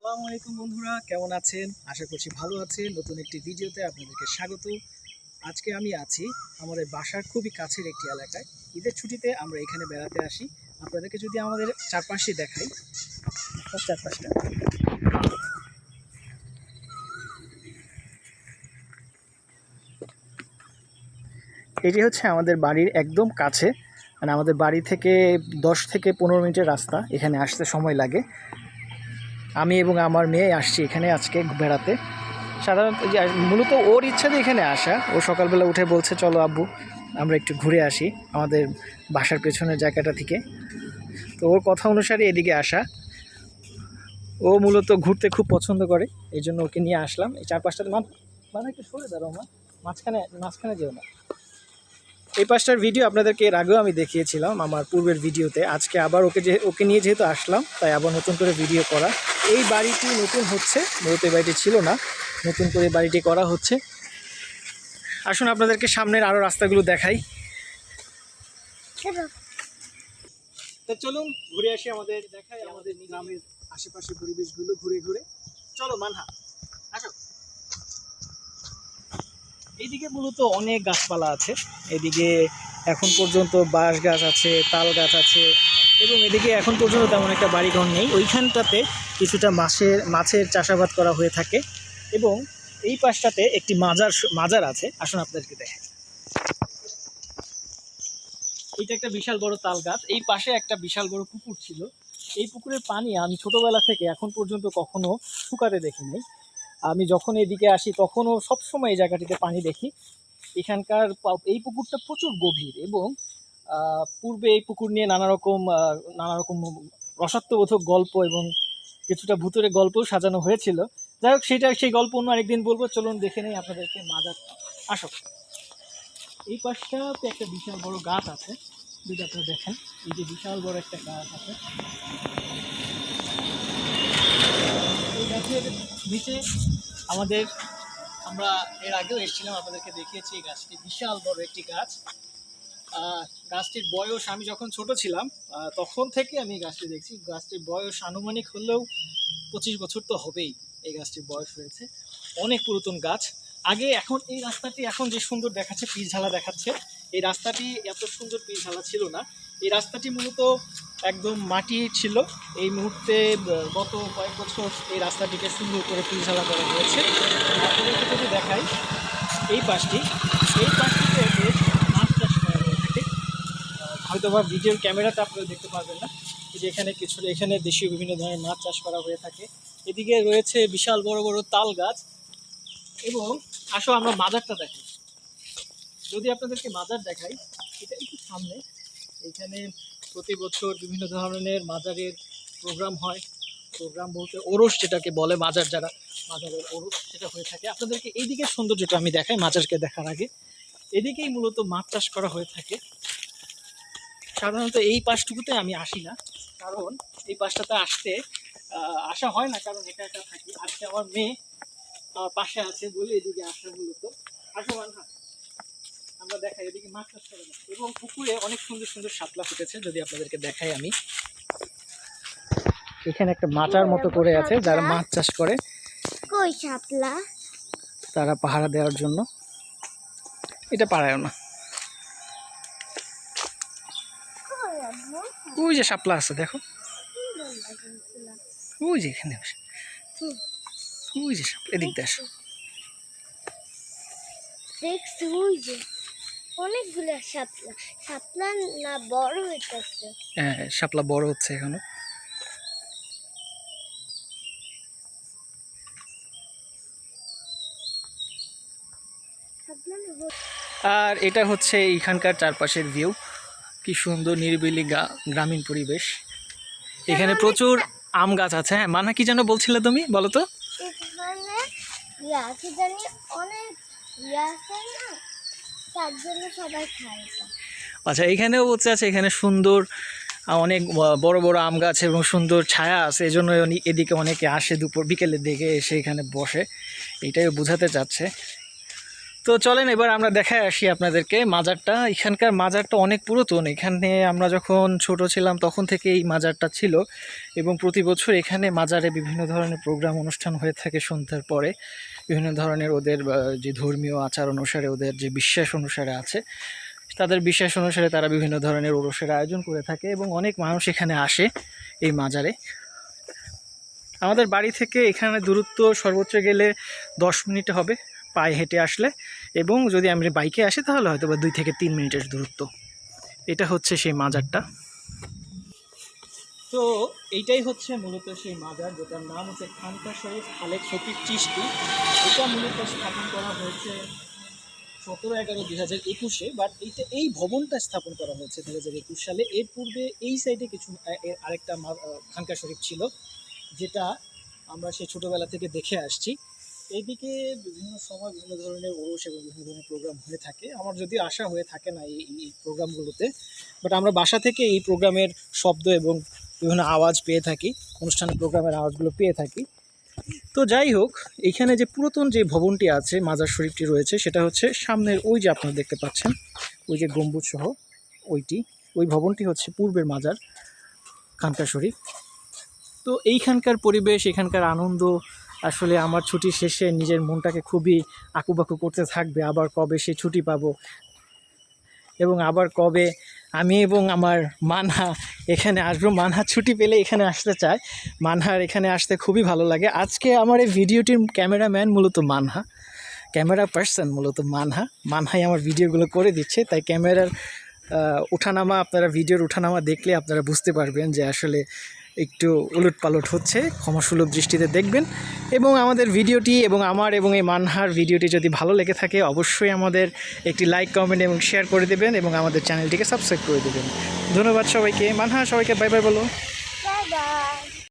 আসসালামু আলাইকুম বন্ধুরা, কেমন আছেন? আশা করছি ভালো আছেন। নতুন একটি ভিডিওতে আপনাদেরকে স্বাগত। আজকে আমি আছি আমাদের বাসার খুবই কাছের একটি এলাকায়। ঈদের ছুটিতে আমরা এখানে বেড়াতে আসি। আপনাদেরকে যদি আমাদের চারপাশে দেখাই, চারপাশটা এটি হচ্ছে আমাদের বাড়ির একদম কাছে, মানে আমাদের বাড়ি থেকে 10 থেকে 15 মিনিটের রাস্তা। এখানে আসতে সময় লাগে। আমি এবং আমার মেয়ে আসছি এখানে আজকে বেড়াতে। সাধারণত মূলত ওর ইচ্ছাতে এখানে আসা। ও সকালবেলা উঠে বলছে, চলো আব্বু আমরা একটু ঘুরে আসি আমাদের বাসার পেছনের জায়গাটা থেকে। তো ওর কথা অনুসারে এদিকে আসা। ও মূলত ঘুরতে খুব পছন্দ করে, এই জন্য ওকে নিয়ে আসলাম। এই চারপাশটাতে মানে একটু সরে দাঁড়াও, মাঝখানে যেও না। এই পাশটার ভিডিও আপনাদেরকে এর আগেও আমি দেখিয়েছিলাম আমার পূর্বের ভিডিওতে। আজকে আবার ওকে নিয়ে যেহেতু আসলাম, তাই আবার নতুন করে ভিডিও করা। এই বাড়িটি নতুন হচ্ছে, মূলত এই বাড়িটি ছিল না, নতুন করে বাড়িটি করা হচ্ছে। আসুন আপনাদেরকে সামনের আরও রাস্তাগুলো দেখাই। তো চলুন ঘুরে আসি, দেখাই আমাদের গ্রামের আশেপাশের পরিবেশগুলো ঘুরে ঘুরে। চলো মানহা, আসো। এইদিকে মূলত অনেক গাছপালা আছে। এদিকে এখন পর্যন্ত বাঁশ গাছ আছে, তাল গাছ আছে, এবং এদিকে এখন পর্যন্ত তেমন একটা বাড়িঘর নেই। ওইখানটাতে কিছুটা মাছের চাষাবাদ করা হয়ে থাকে, এবং এই পাশটাতে একটি মাজার আছে। আসুন আপনাদেরকে দেখাই। এইটা একটা বিশাল বড় তাল গাছ। এই পাশে একটা বিশাল বড় পুকুর ছিল। এই পুকুরের পানি আমি ছোটবেলা থেকে এখন পর্যন্ত কখনো শুকাতে দেখিনি। আমি যখন এদিকে আসি তখনও সবসময় এই জায়গাটিতে পানি দেখি। এখানকার এই পুকুরটা প্রচুর গভীর, এবং পূর্বে এই পুকুর নিয়ে নানা রকম রসত্ববোধক গল্প এবং কিছুটা ভূতুরে গল্প সাজানো হয়েছিল। যাই হোক, সেই গল্প অন্য আরেকদিন বলবো। চলুন দেখে নেই আপনাদেরকে মাজারটা। আসো। এই পাশটাতে একটা বিশাল বড় গাছ আছে, যদি আপনারা দেখেন, এই যে বিশাল বড় একটা গাছ আছে। এই গাছের নিচে আমরা এর আগেও এসেছিলাম, আপনাদেরকে দেখিয়েছি। এই গাছটি বিশাল বড় একটি গাছ। গাছটির বয়স, আমি যখন ছোট ছিলাম তখন থেকে আমি গাছটি দেখছি। গাছটির বয়স আনুমানিক হলেও 25 বছর তো হবেই। এই গাছটির বয়স হয়েছে, অনেক পুরাতন গাছ। এখন এই রাস্তাটি এখন যে সুন্দর দেখাচ্ছে, পিচঢালা দেখাচ্ছে, এই রাস্তাটি এত সুন্দর পিচঢালা ছিল না। এই রাস্তাটি মূলত একদম মাটি ছিল। এই মুহূর্তে গত কয়েক বছর এই রাস্তাটিকে সুন্দর করে পিচঢালা করা হয়েছে। আপনাদেরকে যদি দেখাই, এই পাশটিতে বেশ মাছ চাষ করা হয়ে থাকে। হয়তো বা ভিডিওর ক্যামেরাতে আপনারা দেখতে পারবেন না, যে এখানে দেশীয় বিভিন্ন ধরনের মাছ চাষ করা হয়ে থাকে। এদিকে রয়েছে বিশাল বড় বড় তাল গাছ। এবং আসো আমরা মাজারটা দেখাই। যদি আপনাদেরকে মাজার দেখাই, এটা একটু সামনে। এখানে প্রতি বছর বিভিন্ন ধরনের মাজারের প্রোগ্রাম হয়। প্রোগ্রাম বলতে ওরস, যেটাকে বলে মাজারের ওরস, সেটা হয়ে থাকে। আপনাদেরকে এইদিকে সৌন্দর্যটা আমি দেখাই মাজারকে দেখার আগে। এদিকেই মূলত মাছ চাষ করা হয়ে থাকে। সাধারণত এই পাশটুকুতে আমি আসি না, কারণ এই পাশটাতে আসা হয় না, কারণ একা একা থাকি। আজকে আমার মেয়ে আমার পাশে আছে বলে এদিকে আসা মূলত। আসো মানহা, আমরা দেখাই এদিকে মাছ চাষ করা যায়, এবং পুকুরে অনেক সুন্দর সুন্দর শাপলা ফুটেছে। যদি আপনাদেরকে দেখাই আমি, এখানে একটা মাচার মতো করে আছে, যারা মাছ চাষ করে। কই শাপলা? তারা পাহারা দেওয়ার জন্য। এটা পারায় না, ওই যে শাপলা আছে, দেখো ওই যে এখানে, ওই যে শাপলা, এদিক দিয়ে আসো। দেখছি ওই যে অনেকগুলো শাপলা। শাপলা না বড় হইতেছে? হ্যাঁ, শাপলা বড় হচ্ছে এখনো। আর এটা হচ্ছে এখানকার চারপাশের ভিউ। কি সুন্দর নিরিবিলি গ্রামীণ পরিবেশ। এখানে প্রচুর আম গাছ আছে। হ্যাঁ মানা, কি যেন বলছিলে তুমি, বলো তো? কি জানি অনেক আছে না, তার জন্য সবাই খায়। আচ্ছা, এখানেও বলছে আছে, এখানে সুন্দর অনেক বড় বড় আম গাছ এবং সুন্দর ছায়া আছে। এই জন্য এদিকে অনেকে আসে বিকেলের দিকে এসে এখানে বসে, এইটাই বোঝাতে চাচ্ছে। তো চলেন এবার আমরা দেখায় আসি আপনাদেরকে মাজারটা। এখানকার মাজারটা অনেক পুরাতন। এখানে আমরা যখন ছোট ছিলাম তখন থেকে এই মাজারটা ছিল এবং প্রতি বছর এখানে মাজারে বিভিন্ন ধরনের প্রোগ্রাম অনুষ্ঠান হয়ে থাকে সন্ধ্যার পরে। বিভিন্ন ধরনের ওদের যে ধর্মীয় আচার অনুসারে, ওদের যে বিশ্বাস অনুসারে আছে, তাদের বিশ্বাস অনুসারে তারা বিভিন্ন ধরনের ওরসের আয়োজন করে থাকে এবং অনেক মানুষ এখানে আসে এই মাজারে। আমাদের বাড়ি থেকে এখানে দূরত্ব সর্বোচ্চ গেলে 10 মিনিট হবে পায়ে হেঁটে আসলে, এবং যদি আমি বাইকে আসি তাহলে হয়তো বা 2 থেকে 3 মিনিটের দূরত্ব। এটা হচ্ছে সেই মাজারটা। তো এইটাই হচ্ছে মূলত সেই মাজার, যেটার নাম হচ্ছে খানকা শরীফ খালেক ফকির চিশতি। এটা মূলত স্থাপন করা হয়েছে 17/11/2021-এ, বাট এই ভবনটা স্থাপন করা হয়েছে 2021 সালে। এর পূর্বে এই সাইডে কিছু এর আরেকটা খানকা শরীফ ছিল, যেটা আমরা সেই ছোটোবেলা থেকে দেখে আসছি। এইদিকে বিভিন্ন সময় বিভিন্ন ধরনের ওরস এবং বিভিন্ন ধরনের প্রোগ্রাম হয়ে থাকে। আমার যদিও আসা হয়ে থাকে না এই প্রোগ্রামগুলোতে, বাট আমরা বাসা থেকে এই প্রোগ্রামের শব্দ এবং বিভিন্ন আওয়াজ পেয়ে থাকি, অনুষ্ঠান প্রোগ্রামের আওয়াজগুলো পেয়ে থাকি। তো যাই হোক, এইখানে যে পুরাতন যে ভবনটি আছে, মাজার শরীফটি রয়েছে, সেটা হচ্ছে সামনের ওই যে আপনারা দেখতে পাচ্ছেন, ওই যে গম্বুজ সহ ওই ভবনটি হচ্ছে পূর্বের মাজার খানকা শরীফ। তো এইখানকার পরিবেশ, এখানকার আনন্দ আসলে আমার ছুটি শেষে নিজের মনটাকে খুবই আকুবাকু করতে থাকবে। আবার কবে সে ছুটি পাবো এবং আবার কবে আমি এবং আমার মানহা এখানে আসবো। মানহা ছুটি পেলে এখানে আসতে চায়, মানহার এখানে আসতে খুবই ভালো লাগে। আজকে আমার এই ভিডিওটির ক্যামেরাম্যান মূলত মানহা, ক্যামেরা পার্সন মূলত মানহাই আমার ভিডিওগুলো করে দিচ্ছে। তাই ক্যামেরার ওঠানামা, আপনারা ভিডিওর ওঠানামা দেখলে আপনারা বুঝতে পারবেন যে আসলে একটু উলটপালট হচ্ছে, ক্ষমাসুলভ দৃষ্টিতে দেখবেন। এবং আমাদের ভিডিওটি এবং আমার এবং এই মানহার ভিডিওটি যদি ভালো লেগে থাকে অবশ্যই আমাদের একটি লাইক, কমেন্ট এবং শেয়ার করে দেবেন এবং আমাদের চ্যানেলটিকে সাবস্ক্রাইব করে দেবেন। ধন্যবাদ সবাইকে। মানহা, সবাইকে বাই বাই বলো। Bye bye.